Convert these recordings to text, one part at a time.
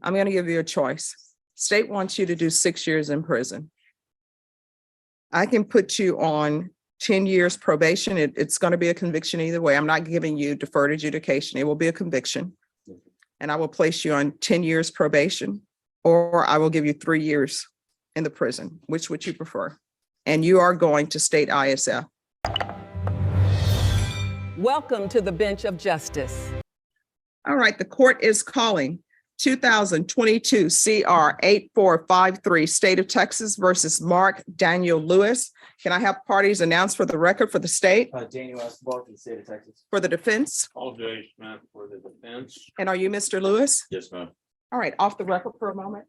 I'm going to give you a choice. State wants you to do 6 years in prison. I can put you on 10 years probation. It's going to be a conviction either way. I'm not giving you deferred adjudication. It will be a conviction. And I will place you on 10 years probation, or I will give you 3 years in the prison. Which would you prefer? And you are going to state ISF. Welcome to the bench of justice. All right, the court is calling 2022 CR 8453, State of Texas versus Mark Daniel Lewis. Can I have parties announced for the record for the state? Daniel Escobar for the state of Texas. For the defense? Paul J. Smith for the defense. And are you Mr. Lewis? Yes, ma'am. All right, off the record for a moment.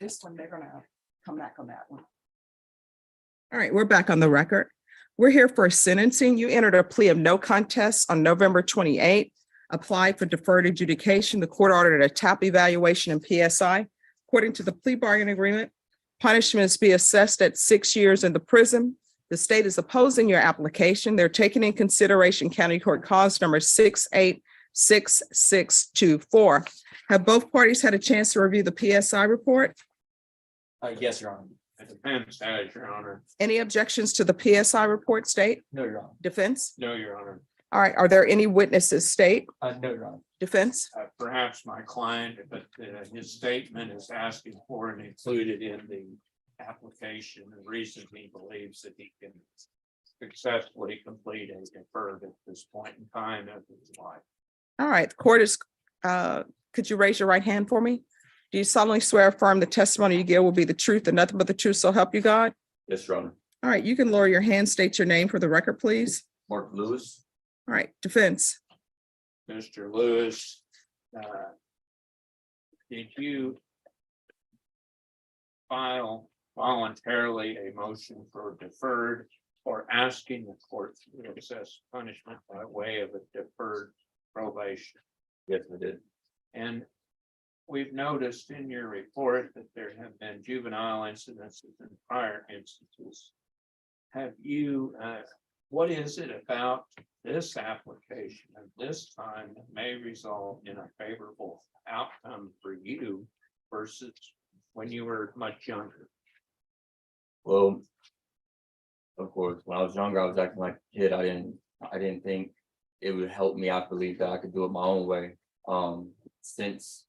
This one, they're gonna come back on that one. All right, we're back on the record. We're here for sentencing. You entered a plea of no contest on November 28th. Applied for deferred adjudication. The court ordered a TAP evaluation and PSI. According to the plea bargaining agreement, punishments be assessed at 6 years in the prison. The state is opposing your application. They're taking in consideration County Court Cause number 686624. Have both parties had a chance to review the PSI report? Yes, Your Honor. The defense has, Your Honor. Any objections to the PSI report, state? No, Your Honor. Defense? No, Your Honor. All right, are there any witnesses, state? No, Your Honor. Defense? Perhaps my client, but his statement is asking for and included in the application. The reason he believes that he can successfully complete a deferred at this point in time of his life. All right, the court is, could you raise your right hand for me? Do you solemnly swear or affirm the testimony you give will be the truth and nothing but the truth, so help you God? Yes, Your Honor. All right, you can lower your hand, state your name for the record, please. Mark Lewis. All right, defense. Mr. Lewis, did you file voluntarily a motion for deferred or asking the court to assess punishment by way of a deferred probation? Yes, I did. And we've noticed in your report that there have been juvenile incidences and prior instances. Have you, what is it about this application at this time that may result in a favorable outcome for you versus when you were much younger? Well, of course, when I was younger, I was acting like a kid. I didn't think it would help me. I believed that I could do it my own way. Since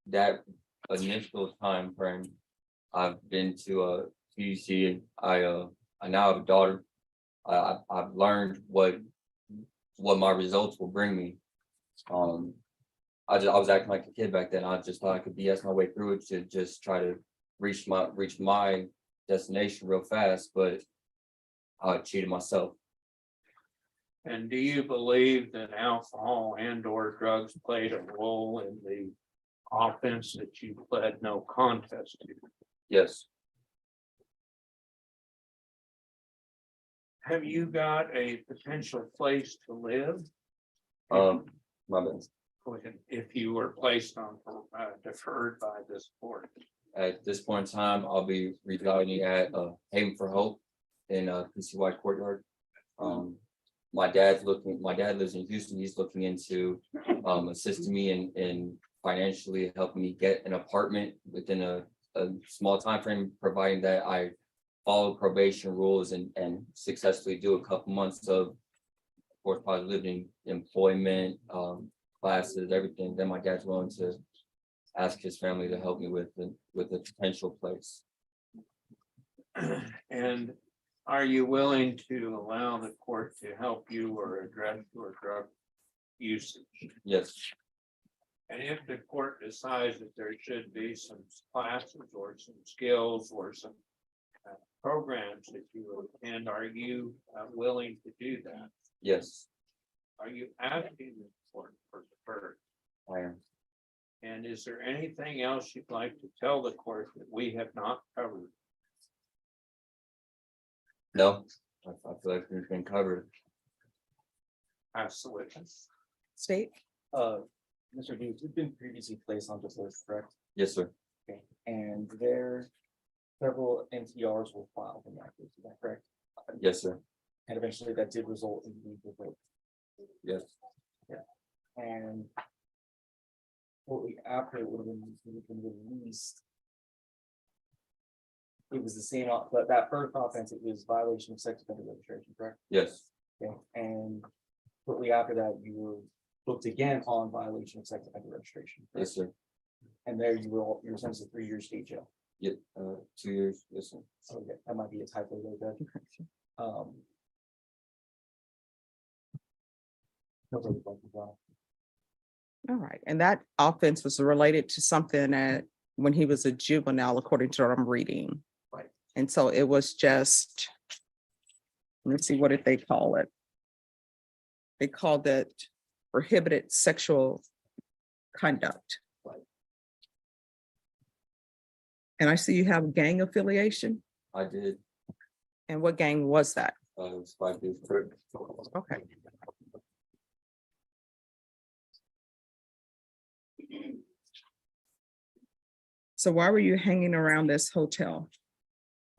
that initial time frame, I've been to PUC. I now have a daughter. I've learned what my results will bring me. I was acting like a kid back then. I just thought I could BS my way through it to just try to reach my destination real fast, but I cheated myself. And do you believe that alcohol and or drugs played a role in the offense that you pled no contest to? Yes. Have you got a potential place to live? My bad. If you were placed on deferred by this court? At this point in time, I'll be residing at Haven for Hope in PCY Courtyard. My dad lives in Houston. He's looking into assisting me in financially helping me get an apartment within a small time frame, providing that I follow probation rules and successfully do a couple months of course, positive living, employment, classes, everything. Then my dad's willing to ask his family to help me with a potential place. And are you willing to allow the court to help you or address your drug usage? Yes. And if the court decides that there should be some classes or some skills or some programs that you attend, are you willing to do that? Yes. Are you asking the court for deferred? I am. And is there anything else you'd like to tell the court that we have not covered? No, I feel like we've been covered. Ask the witness. State? Mr. Hughes, you've been previously placed on this list, correct? Yes, sir. Okay. And there several NTRs were filed in that case, is that correct? Yes, sir. And eventually that did result in the vote. Yes. And shortly after it would have been released. It was the same, but that first offense, it was violation of sex offender registration, correct? Yes, Okay, and shortly after that, you were booked again on violation of sex offender registration. correct? yes, sir. And there you were sentenced to 3 years state jail. Yeah, 2 years, yes, sir. Okay, that might be a typo there, Doug. No further questions, Ron. All right, and that offense was related to something that when he was a juvenile, according to what I'm reading. Right. And so it was just, let's see, what did they call it? They called it prohibited sexual conduct. Right. And I see you have gang affiliation. I did, And what gang was that? it was 5 days. Okay. So why were you hanging around this hotel?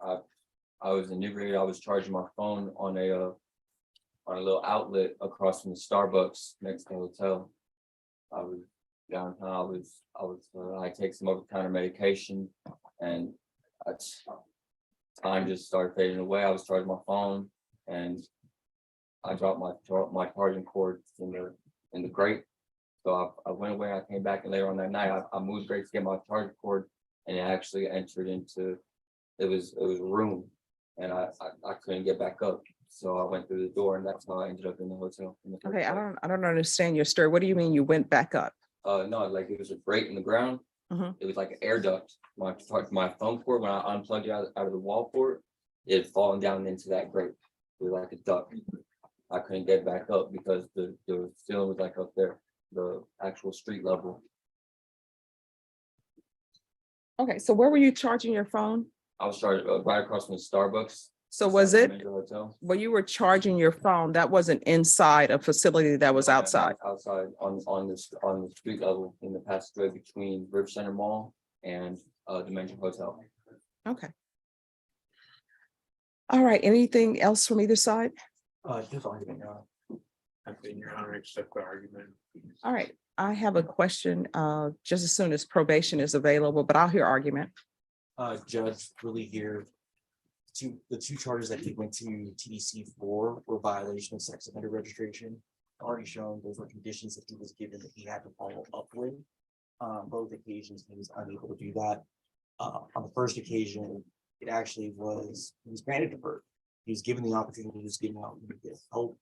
I was inebriated. I was charging my phone on a little outlet across from the Starbucks next to the hotel. I was downtown. I take some over-the-counter medication, and time just started fading away. I was charging my phone, and I dropped my charging cord in the grate. So I went away. I came back, and later on that night, I moved grate to get my charging cord, and it actually entered into it was a room, and I couldn't get back up. So I went through the door, and that's how I ended up in the hotel. Okay, I don't understand your story. What do you mean you went back up? No, like it was a grate in the ground. Mhm. It was like an air duct. My phone cord, when I unplugged it out of the wall port, it had fallen down into that grate. It was like a duct. I couldn't get back up because the ceiling was like up there, the actual street level. Okay, so where were you charging your phone? I was charged right across from the Starbucks. So was it, Major Hotel. when you were charging your phone, that wasn't inside a facility that was outside? Outside on the street level in the passageway between River Center Mall and the Major Hotel. Okay. All right, anything else from either side? Just argument, Your Honor. I think Your Honor, accept the argument. All right, I have a question, just as soon as probation is available, but I'll hear argument. Judge, really here, the two charges that he went to TDC for were violation of sex offender registration. Already shown those were conditions that he was given that he had to follow up with. Both occasions, he was unable to do that. On the first occasion, it actually was, he was granted deferred. He was given the opportunity, he was given out to get help.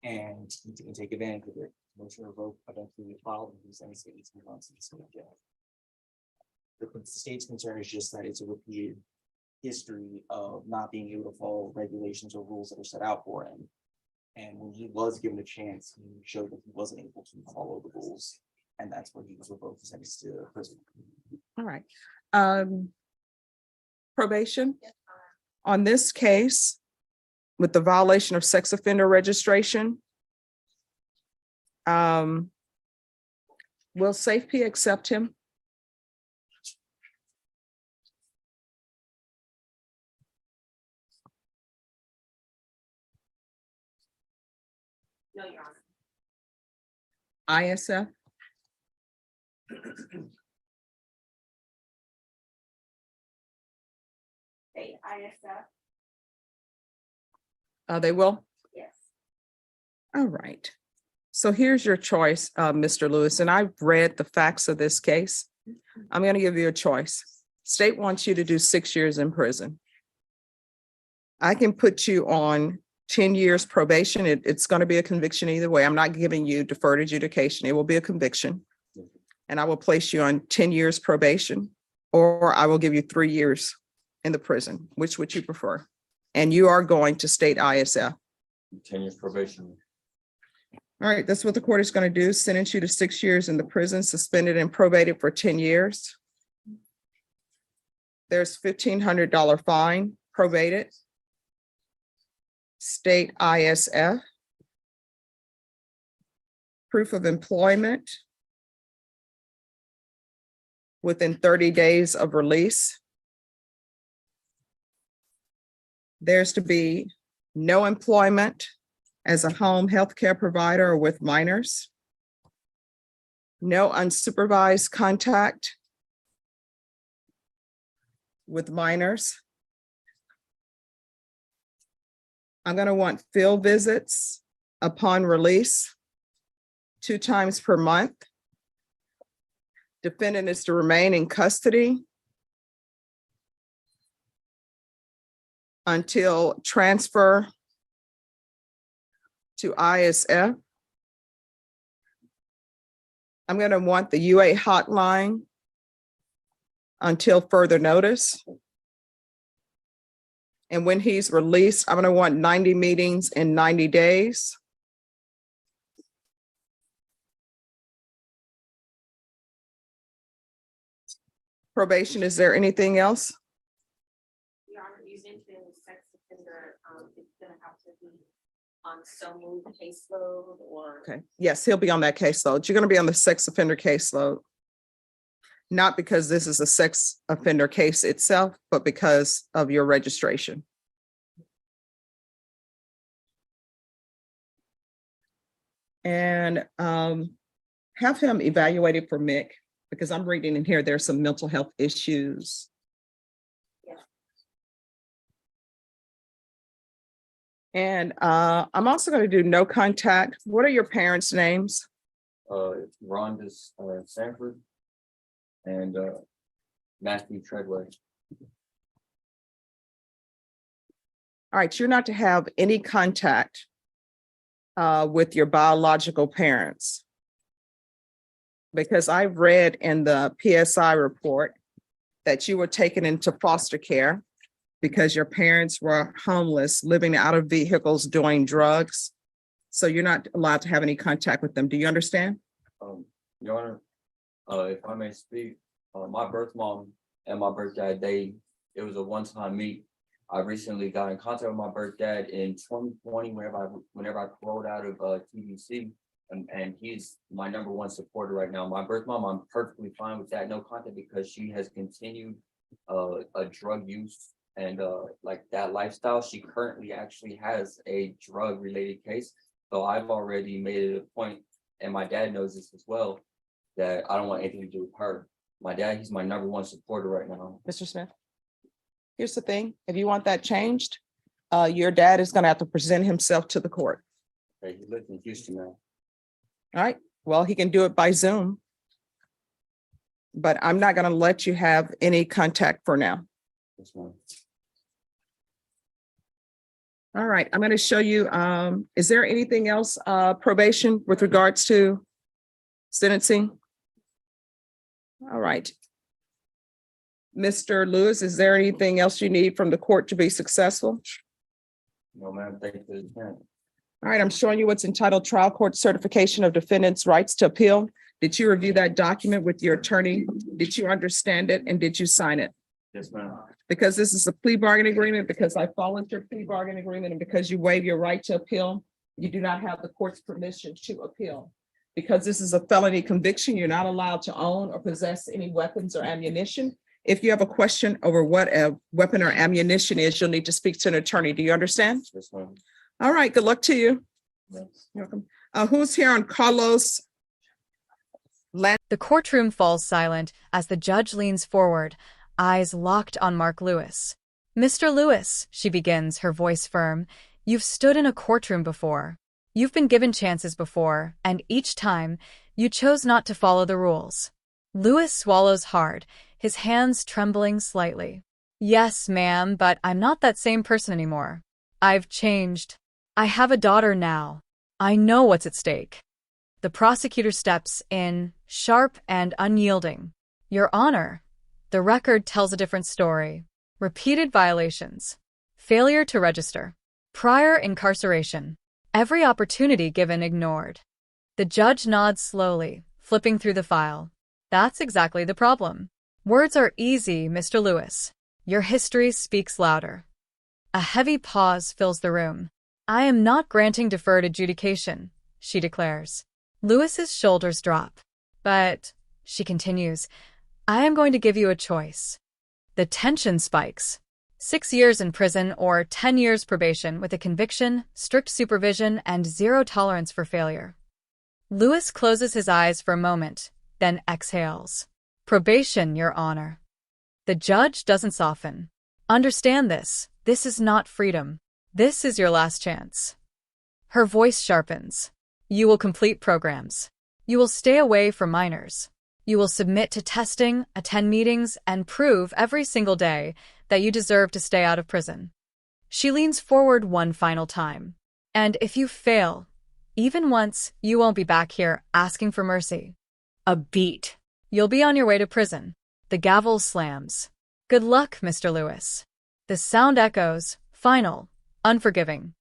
And he didn't take advantage of it. Motion to revoke eventually filed, and he was sentenced to 18 months in the state jail. The state's concern is just that it's a repeated history of not being able to follow regulations or rules that are set out for him. And when he was given a chance, he showed that he wasn't able to follow the rules. And that's when he was revoked and sentenced to prison. All right. Probation? On this case, with the violation of sex offender registration, will SafeP accept him? No, Your Honor. ISF? State ISF, They will? yes. All right. So here's your choice, Mr. Lewis, and I've read the facts of this case. I'm going to give you a choice. State wants you to do 6 years in prison. I can put you on 10 years probation. It's going to be a conviction either way. I'm not giving you deferred adjudication. It will be a conviction. And I will place you on 10 years probation, or I will give you 3 years in the prison. Which would you prefer? And you are going to state ISF. 10 years probation. All right, that's what the court is going to do. Sentence you to 6 years in the prison, suspended and probated for 10 years. There's $1,500 fine, probated. State ISF. Proof of employment within 30 days of release. There's to be no employment as a home health care provider or with minors. No unsupervised contact with minors. I'm going to want field visits upon release 2 times per month. Defendant is to remain in custody until transfer to ISF. I'm going to want the UA hotline until further notice. And when he's released, I'm going to want 90 meetings in 90 days. Probation, is there anything else? Your Honor, you mentioned sex offender, it's gonna have to be on some move caseload or. Okay, yes, he'll be on that caseload. You're going to be on the sex offender caseload. Not because this is a sex offender case itself, but because of your registration. And have him evaluated for MIC, because I'm reading in here, there's some mental health issues. Yeah. And I'm also going to do no contact. What are your parents' names? It's Rhonda Sanford and Matthew Treadway. All right, you're not to have any contact with your biological parents. Because I've read in the PSI report that you were taken into foster care because your parents were homeless, living out of vehicles, doing drugs. So you're not allowed to have any contact with them. Do you understand? Your Honor, if I may speak, my birth mom and my birth dad, it was a one-time meet. I recently got in contact with my birth dad in 2020 whenever I paroled out of TBC, and he's my number one supporter right now. My birth mom, I'm perfectly fine with that, no contact, because she has continued a drug use and like that lifestyle. She currently actually has a drug-related case. So I've already made it a point, and my dad knows this as well, that I don't want anything to do with her. My dad, he's my number one supporter right now. Mr. Smith, here's the thing. If you want that changed, your dad is going to have to present himself to the court. Hey, he lives in Houston now. All right, well, he can do it by Zoom. But I'm not going to let you have any contact for now. Yes, ma'am. All right, I'm going to show you, is there anything else, probation, with regards to sentencing? All right. Mr. Lewis, is there anything else you need from the court to be successful? No, ma'am, thank you for the time. All right, I'm showing you what's entitled Trial Court Certification of Defendant's Rights to Appeal. Did you review that document with your attorney? Did you understand it and did you sign it? Yes, ma'am. Because this is a plea bargaining agreement, because I followed your plea bargaining agreement, and because you waive your right to appeal, you do not have the court's permission to appeal. Because this is a felony conviction, you're not allowed to own or possess any weapons or ammunition. If you have a question over what a weapon or ammunition is, you'll need to speak to an attorney. Do you understand? Yes, ma'am. All right, good luck to you. Yes. You're welcome. Who's here on Carlos? The courtroom falls silent as the judge leans forward, eyes locked on Mark Lewis. "Mr. Lewis," she begins, her voice firm, "you've stood in a courtroom before. You've been given chances before, and each time, you chose not to follow the rules." Lewis swallows hard, his hands trembling slightly. "Yes, ma'am, but I'm not that same person anymore. I've changed. I have a daughter now. I know what's at stake." The prosecutor steps in, sharp and unyielding. "Your Honor, the record tells a different story. Repeated violations, failure to register, prior incarceration, every opportunity given ignored." The judge nods slowly, flipping through the file. "That's exactly the problem. Words are easy, Mr. Lewis. Your history speaks louder." A heavy pause fills the room. "I am not granting deferred adjudication," she declares. Lewis's shoulders drop. "But," she continues, "I am going to give you a choice." The tension spikes. 6 years in prison or 10 years probation with a conviction, strict supervision, and zero tolerance for failure. Lewis closes his eyes for a moment, then exhales. Probation, Your Honor. The judge doesn't soften. Understand this. This is not freedom. This is your last chance. Her voice sharpens. You will complete programs. You will stay away from minors. You will submit to testing, attend meetings, and prove every single day that you deserve to stay out of prison. She leans forward one final time. And if you fail, even once, you won't be back here asking for mercy. A beat. You'll be on your way to prison. The gavel slams. Good luck, Mr. Lewis. The sound echoes, final, unforgiving.